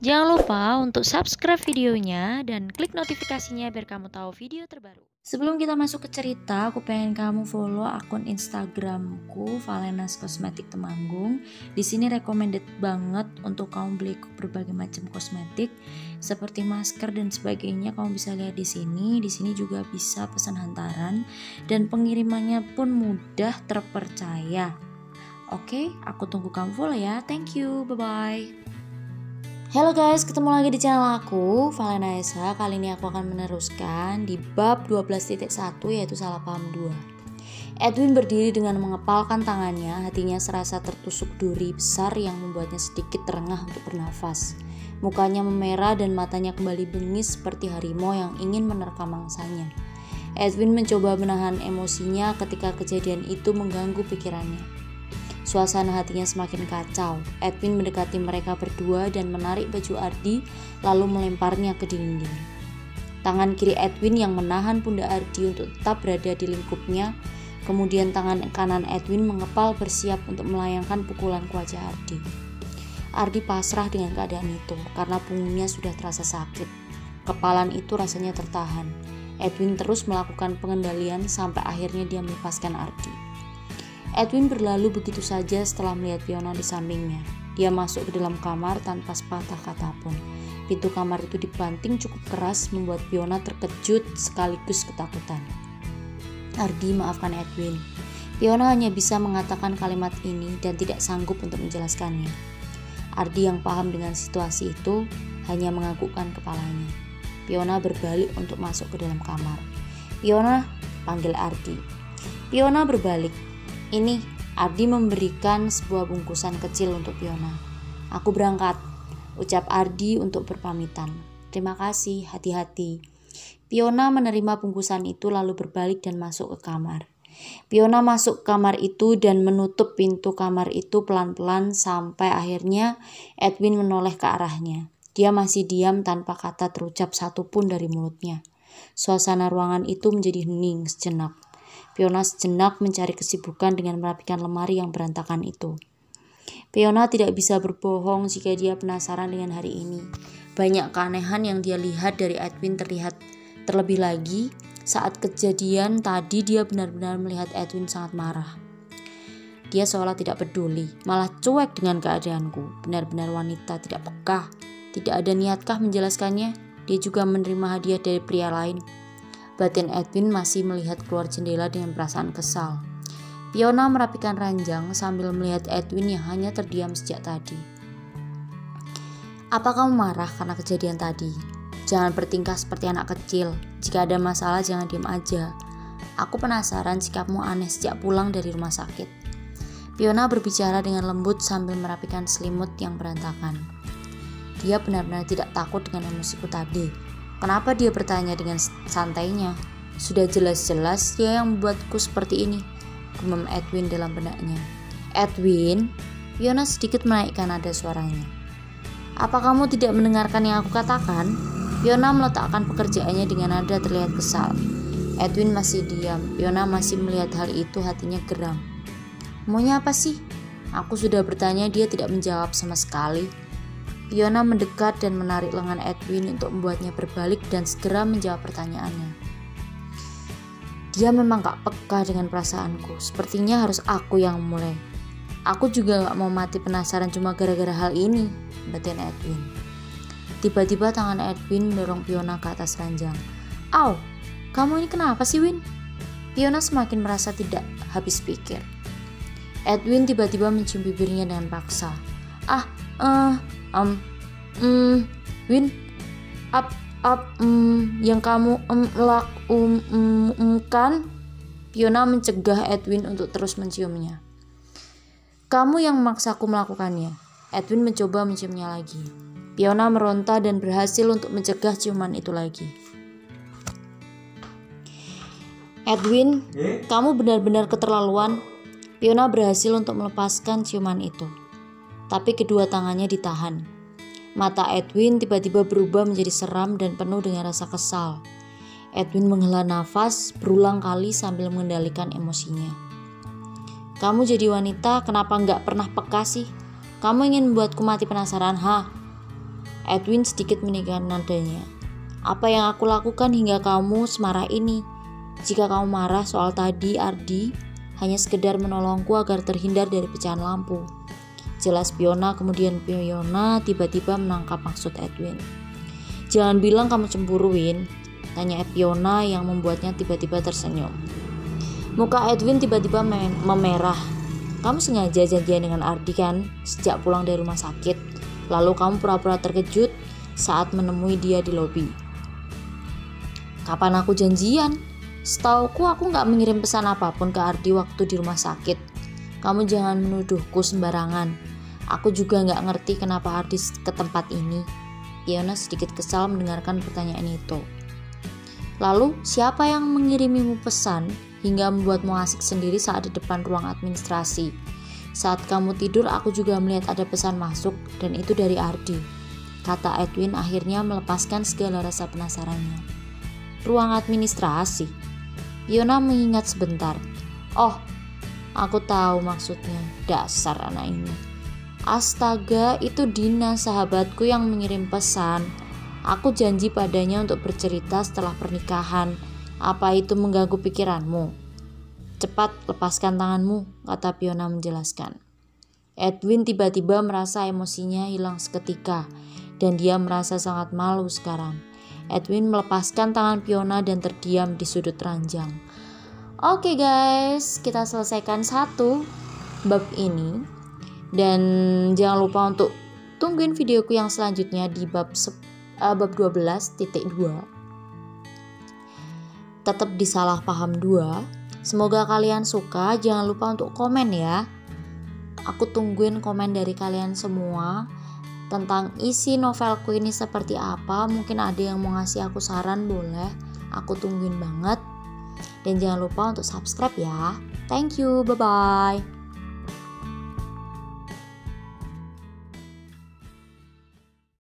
Jangan lupa untuk subscribe videonya dan klik notifikasinya biar kamu tahu video terbaru. Sebelum kita masuk ke cerita, aku pengen kamu follow akun Instagramku Valenas Kosmetik Temanggung. Di sini recommended banget untuk kamu beli berbagai macam kosmetik seperti masker dan sebagainya. Kamu bisa lihat di sini. Di sini juga bisa pesan hantaran dan pengirimannya pun mudah, terpercaya. Oke, aku tunggu kamu follow ya. Thank you, bye-bye. Halo guys, ketemu lagi di channel aku, Valena Esa. Kali ini aku akan meneruskan di bab 12.1 yaitu salah paham 2. Edwin berdiri dengan mengepalkan tangannya, hatinya serasa tertusuk duri besar yang membuatnya sedikit terengah untuk bernafas. Mukanya memerah dan matanya kembali bengis seperti harimau yang ingin menerkam mangsanya. Edwin mencoba menahan emosinya ketika kejadian itu mengganggu pikirannya. Suasana hatinya semakin kacau. Edwin mendekati mereka berdua dan menarik baju Ardi lalu melemparnya ke dinding. Tangan kiri Edwin yang menahan pundak Ardi untuk tetap berada di lingkupnya. Kemudian tangan kanan Edwin mengepal bersiap untuk melayangkan pukulan ke wajah Ardi. Ardi pasrah dengan keadaan itu karena punggungnya sudah terasa sakit. Kepalan itu rasanya tertahan. Edwin terus melakukan pengendalian sampai akhirnya dia melepaskan Ardi. Edwin berlalu begitu saja setelah melihat Fiona di sampingnya. Dia masuk ke dalam kamar tanpa sepatah kata pun. Pintu kamar itu dibanting cukup keras membuat Fiona terkejut sekaligus ketakutan. Ardi, maafkan Edwin. Fiona hanya bisa mengatakan kalimat ini dan tidak sanggup untuk menjelaskannya. Ardi yang paham dengan situasi itu hanya menganggukkan kepalanya. Fiona berbalik untuk masuk ke dalam kamar. Fiona, panggil Ardi. Fiona berbalik. Ini, Ardi memberikan sebuah bungkusan kecil untuk Fiona. Aku berangkat, ucap Ardi untuk berpamitan. Terima kasih, hati-hati. Fiona menerima bungkusan itu lalu berbalik dan masuk ke kamar. Fiona masuk ke kamar itu dan menutup pintu kamar itu pelan-pelan sampai akhirnya Edwin menoleh ke arahnya. Dia masih diam tanpa kata terucap satupun dari mulutnya. Suasana ruangan itu menjadi hening sejenak. Fiona sejenak mencari kesibukan dengan merapikan lemari yang berantakan itu. Fiona tidak bisa berbohong jika dia penasaran dengan hari ini. Banyak keanehan yang dia lihat dari Edwin terlihat. Terlebih lagi, saat kejadian tadi dia benar-benar melihat Edwin sangat marah. Dia seolah tidak peduli, malah cuek dengan keadaanku. Benar-benar wanita tidak peka. Tidak ada niatkah menjelaskannya? Dia juga menerima hadiah dari pria lain. Batin Edwin masih melihat keluar jendela dengan perasaan kesal. Fiona merapikan ranjang sambil melihat Edwin yang hanya terdiam sejak tadi. Apa kamu marah karena kejadian tadi? Jangan bertingkah seperti anak kecil. Jika ada masalah jangan diam aja. Aku penasaran sikapmu aneh sejak pulang dari rumah sakit. Fiona berbicara dengan lembut sambil merapikan selimut yang berantakan. Dia benar-benar tidak takut dengan emosiku tadi. Kenapa dia bertanya dengan santainya? Sudah jelas-jelas dia yang membuatku seperti ini, gumam Edwin dalam benaknya. Edwin, Fiona sedikit menaikkan nada suaranya. Apa kamu tidak mendengarkan yang aku katakan? Fiona meletakkan pekerjaannya dengan nada terlihat kesal. Edwin masih diam. Fiona masih melihat hal itu, hatinya geram. Maunya apa sih? Aku sudah bertanya, dia tidak menjawab sama sekali. Fiona mendekat dan menarik lengan Edwin untuk membuatnya berbalik dan segera menjawab pertanyaannya. Dia memang gak peka dengan perasaanku. Sepertinya harus aku yang mulai. Aku juga gak mau mati penasaran cuma gara-gara hal ini, batin Edwin. Tiba-tiba tangan Edwin mendorong Fiona ke atas ranjang. Au, kamu ini kenapa sih, Win? Fiona semakin merasa tidak habis pikir. Edwin tiba-tiba mencium bibirnya dengan paksa. Win, yang kamu kan? Fiona mencegah Edwin untuk terus menciumnya. Kamu yang memaksaku melakukannya. Edwin mencoba menciumnya lagi. Fiona meronta dan berhasil untuk mencegah ciuman itu lagi. Edwin, kamu benar-benar keterlaluan. Fiona berhasil untuk melepaskan ciuman itu. Tapi kedua tangannya ditahan. Mata Edwin tiba-tiba berubah menjadi seram dan penuh dengan rasa kesal. Edwin menghela nafas berulang kali sambil mengendalikan emosinya. Kamu jadi wanita, kenapa nggak pernah peka sih? Kamu ingin membuatku mati penasaran, ha? Edwin sedikit meninggikan nadanya. Apa yang aku lakukan hingga kamu semarah ini? Jika kamu marah soal tadi, Ardi hanya sekedar menolongku agar terhindar dari pecahan lampu. Jelas Fiona. Kemudian Fiona tiba-tiba menangkap maksud Edwin. Jangan bilang kamu cemburu, Win, tanya Fiona yang membuatnya tiba-tiba tersenyum. Muka Edwin tiba-tiba memerah. Kamu sengaja janjian dengan Ardi kan sejak pulang dari rumah sakit? Lalu kamu pura-pura terkejut saat menemui dia di lobi. Kapan aku janjian? Setauku aku gak mengirim pesan apapun ke Ardi waktu di rumah sakit. Kamu jangan menuduhku sembarangan. Aku juga gak ngerti kenapa Ardi ke tempat ini. Fiona sedikit kesal mendengarkan pertanyaan itu. Lalu siapa yang mengirimimu pesan hingga membuatmu asik sendiri saat di depan ruang administrasi? Saat kamu tidur aku juga melihat ada pesan masuk dan itu dari Ardi, kata Edwin akhirnya melepaskan segala rasa penasarannya. Ruang administrasi? Fiona mengingat sebentar. Oh, aku tahu maksudnya. Dasar anak ini. Astaga, itu Dina sahabatku yang mengirim pesan. Aku janji padanya untuk bercerita setelah pernikahan. Apa itu mengganggu pikiranmu? Cepat lepaskan tanganmu, kata Fiona menjelaskan. Edwin tiba-tiba merasa emosinya hilang seketika dan dia merasa sangat malu sekarang. Edwin melepaskan tangan Fiona dan terdiam di sudut ranjang. Oke guys, kita selesaikan 1 bab ini. Dan jangan lupa untuk tungguin videoku yang selanjutnya di bab 12.2. Tetap disalah paham 2. Semoga kalian suka. Jangan lupa untuk komen ya. Aku tungguin komen dari kalian semua tentang isi novelku ini seperti apa. Mungkin ada yang mau ngasih aku saran, boleh. Aku tungguin banget. Dan jangan lupa untuk subscribe ya. Thank you, bye-bye.